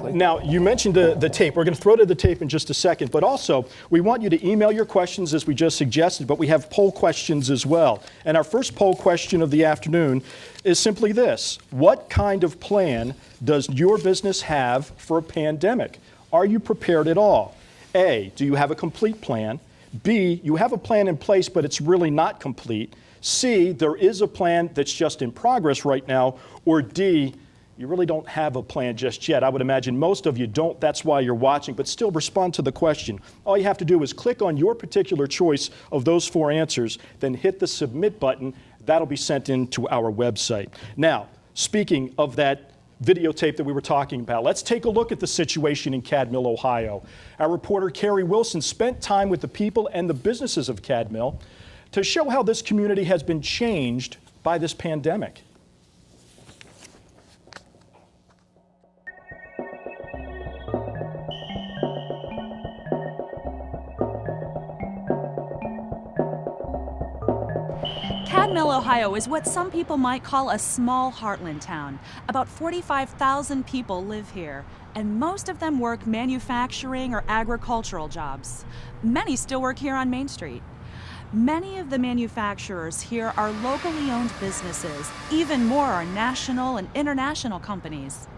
exactly. Now, you mentioned the tape. We're going to throw to the tape in just a second, but also we want you to email your questions as we just suggested, but we have poll questions as well. And our first poll question of the afternoon is simply this: what kind of plan does your business have for a pandemic? Are you prepared at all? A, do you have a complete plan? B, you have a plan in place, but it's really not complete. C, there is a plan that's just in progress right now. Or D, you really don't have a plan just yet. I would imagine most of you don't. That's why you're watching, but still respond to the question. All you have to do is click on your particular choice of those 4 answers, then hit the submit button. That'll be sent into our website. Now, speaking of that videotape that we were talking about, let's take a look at the situation in Cadmill, Ohio. Our reporter Carrie Wilson spent time with the people and the businesses of Cadmill to show how this community has been changed by this pandemic. Cadmill, Ohio is what some people might call a small heartland town. About 45,000 people live here, and most of them work manufacturing or agricultural jobs. Many still work here on Main Street. Many of the manufacturers here are locally owned businesses. Even more are national and international companies.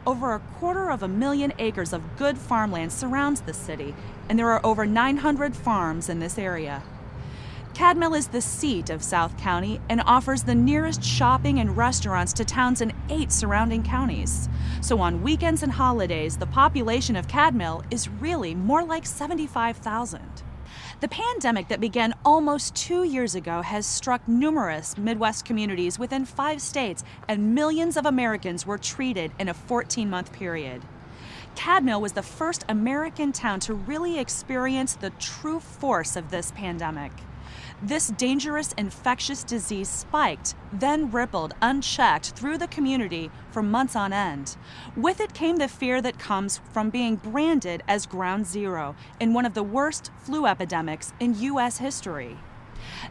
Over 250,000 acres of good farmland surrounds the city, and there are over 900 farms in this area. Cadmill is the seat of South County and offers the nearest shopping and restaurants to towns in 8 surrounding counties. So on weekends and holidays, the population of Cadmill is really more like 75,000. The pandemic that began almost 2 years ago has struck numerous Midwest communities within 5 states, and millions of Americans were treated in a 14-month period. Cadmill was the first American town to really experience the true force of this pandemic. This dangerous infectious disease spiked, then rippled unchecked through the community for months on end. With it came the fear that comes from being branded as ground zero in one of the worst flu epidemics in U.S. history.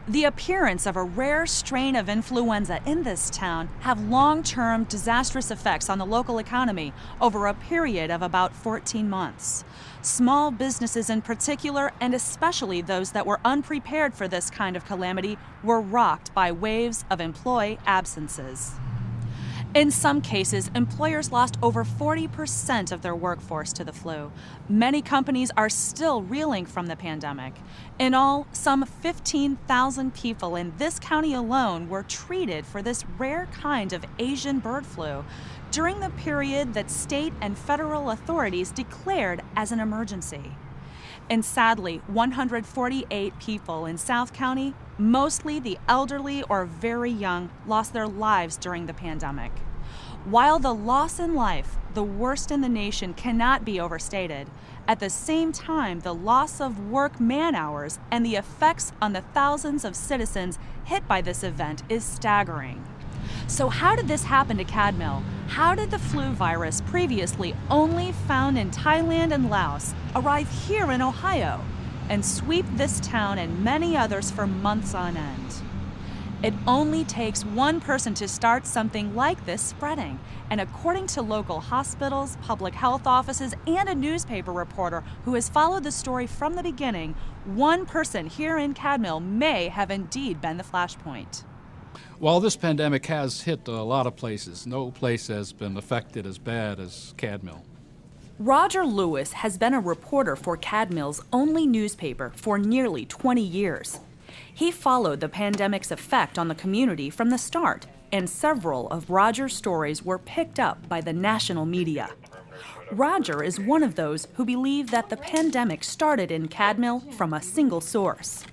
The appearance of a rare strain of influenza in this town have long-term disastrous effects on the local economy over a period of about 14 months. Small businesses in particular, and especially those that were unprepared for this kind of calamity, were rocked by waves of employee absences. In some cases, employers lost over 40% of their workforce to the flu. Many companies are still reeling from the pandemic. In all, some 15,000 people in this county alone were treated for this rare kind of Asian bird flu during the period that state and federal authorities declared as an emergency. And sadly, 148 people in South County, mostly the elderly or very young, lost their lives during the pandemic. While the loss in life, the worst in the nation, cannot be overstated, at the same time, the loss of work man-hours and the effects on the thousands of citizens hit by this event is staggering. So how did this happen to Cadmill? How did the flu virus, previously only found in Thailand and Laos, arrive here in Ohio and sweep this town and many others for months on end? It only takes one person to start something like this spreading. And according to local hospitals, public health offices, and a newspaper reporter who has followed the story from the beginning, one person here in Cadmill may have indeed been the flashpoint. Well, this pandemic has hit a lot of places. No place has been affected as bad as Cadmill. Roger Lewis has been a reporter for Cadmill's only newspaper for nearly 20 years. He followed the pandemic's effect on the community from the start, and several of Roger's stories were picked up by the national media. Roger is one of those who believe that the pandemic started in Cadmill from a single source.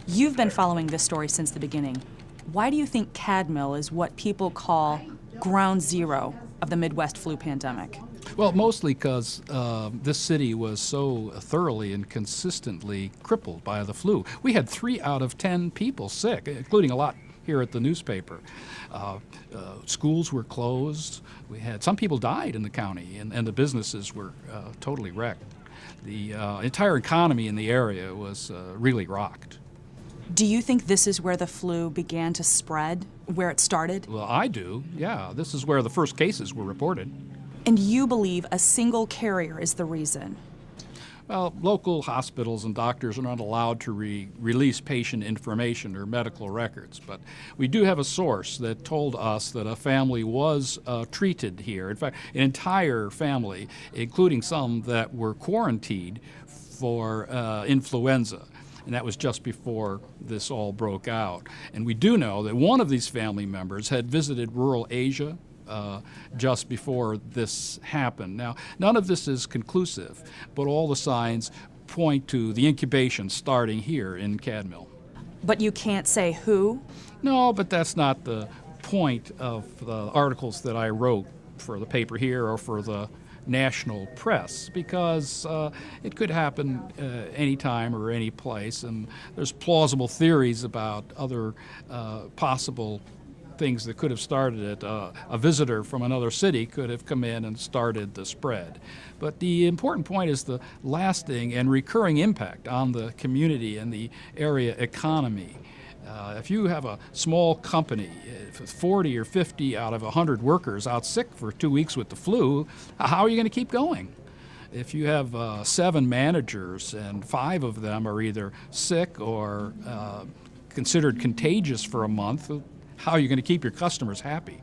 You've been following this story since the beginning. Why do you think Cadmill is what people call ground zero of the Midwest flu pandemic? Well, mostly because this city was so thoroughly and consistently crippled by the flu. We had 3 out of 10 people sick, including a lot here at the newspaper. Schools were closed. We had some people died in the county, and the businesses were totally wrecked. The entire economy in the area was really rocked. Do you think this is where the flu began to spread, where it started? Well, I do, yeah. This is where the first cases were reported. And you believe a single carrier is the reason? Well, local hospitals and doctors are not allowed to release patient information or medical records, but we do have a source that told us that a family was treated here. In fact, an entire family, including some that were quarantined for influenza. And that was just before this all broke out. And we do know that one of these family members had visited rural Asia just before this happened. Now, none of this is conclusive, but all the signs point to the incubation starting here in Cadmill. But you can't say who? No, but that's not the point of the articles that I wrote for the paper here or for the national press, because it could happen anytime or any place, and there's plausible theories about other possible things that could have started it. A visitor from another city could have come in and started the spread. But the important point is the lasting and recurring impact on the community and the area economy. If you have a small company, 40 or 50 out of 100 workers out sick for 2 weeks with the flu, how are you going to keep going? If you have 7 managers and 5 of them are either sick or considered contagious for a month, how are you going to keep your customers happy?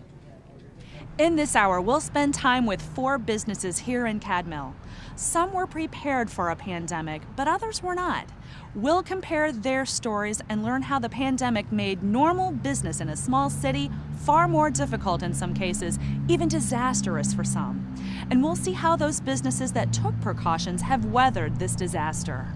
In this hour, we'll spend time with 4 businesses here in Cadmill. Some were prepared for a pandemic, but others were not. We'll compare their stories and learn how the pandemic made normal business in a small city far more difficult in some cases, even disastrous for some. And we'll see how those businesses that took precautions have weathered this disaster.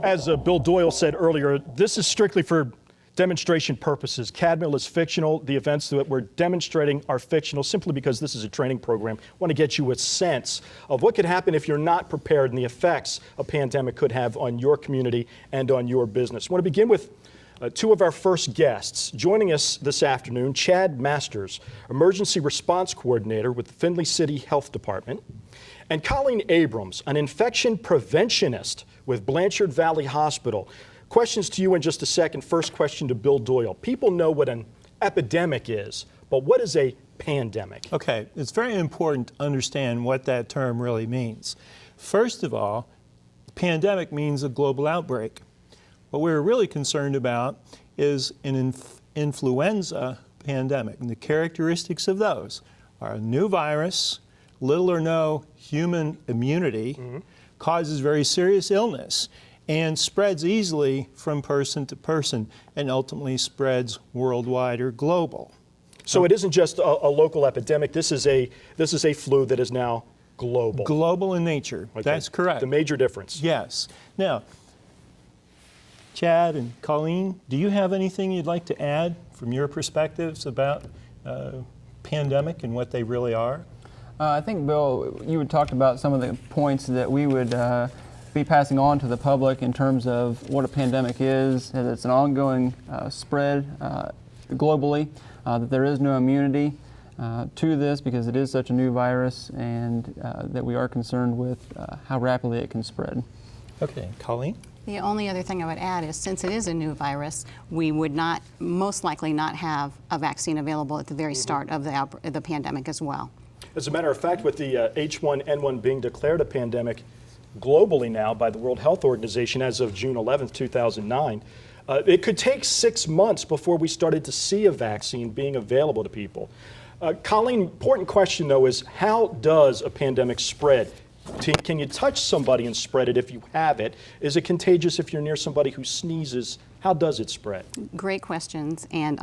As Bill Doyle said earlier, this is strictly for demonstration purposes. Cadmill is fictional. The events that we're demonstrating are fictional simply because this is a training program. I want to get you a sense of what could happen if you're not prepared and the effects a pandemic could have on your community and on your business. I want to begin with 2 of our first guests. Joining us this afternoon, Chad Masters, Emergency Response Coordinator with the Findlay City Health Department, and Colleen Abrams, an infection preventionist with Blanchard Valley Hospital. Questions to you in just a second. First question to Bill Doyle. People know what an epidemic is, but what is a pandemic? Okay, it's very important to understand what that term really means. First of all, pandemic means a global outbreak. What we're really concerned about is an influenza pandemic, and the characteristics of those are a new virus, little or no human immunity, causes very serious illness, and spreads easily from person to person, and ultimately spreads worldwide or global. So it isn't just a local epidemic. This is a flu that is now global. Global in nature. Okay. That's correct. The major difference. Yes. Now, Chad and Colleen, do you have anything you'd like to add from your perspectives about pandemic and what they really are? I think, Bill, you had talked about some of the points that we would be passing on to the public in terms of what a pandemic is, that it's an ongoing spread globally, that there is no immunity to this because it is such a new virus, and that we are concerned with how rapidly it can spread. Okay, Colleen? The only other thing I would add is, since it is a new virus, we would not, most likely not have a vaccine available at the very start of the pandemic as well. As a matter of fact, with the H1N1 being declared a pandemic globally now by the World Health Organization as of June 11th, 2009, it could take 6 months before we started to see a vaccine being available to people. Colleen, important question though is, how does a pandemic spread? Can you touch somebody and spread it if you have it? Is it contagious if you're near somebody who sneezes? How does it spread? Great questions. And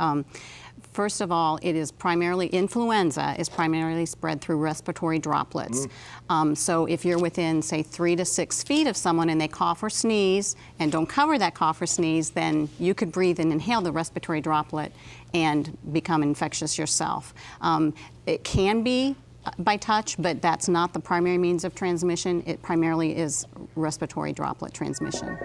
first of all, it is primarily, influenza is primarily spread through respiratory droplets. So if you're within, say, 3 to 6 feet of someone and they cough or sneeze and don't cover that cough or sneeze, then you could breathe and inhale the respiratory droplet and become infectious yourself. It can be by touch, but that's not the primary means of transmission. It primarily is respiratory droplet transmission.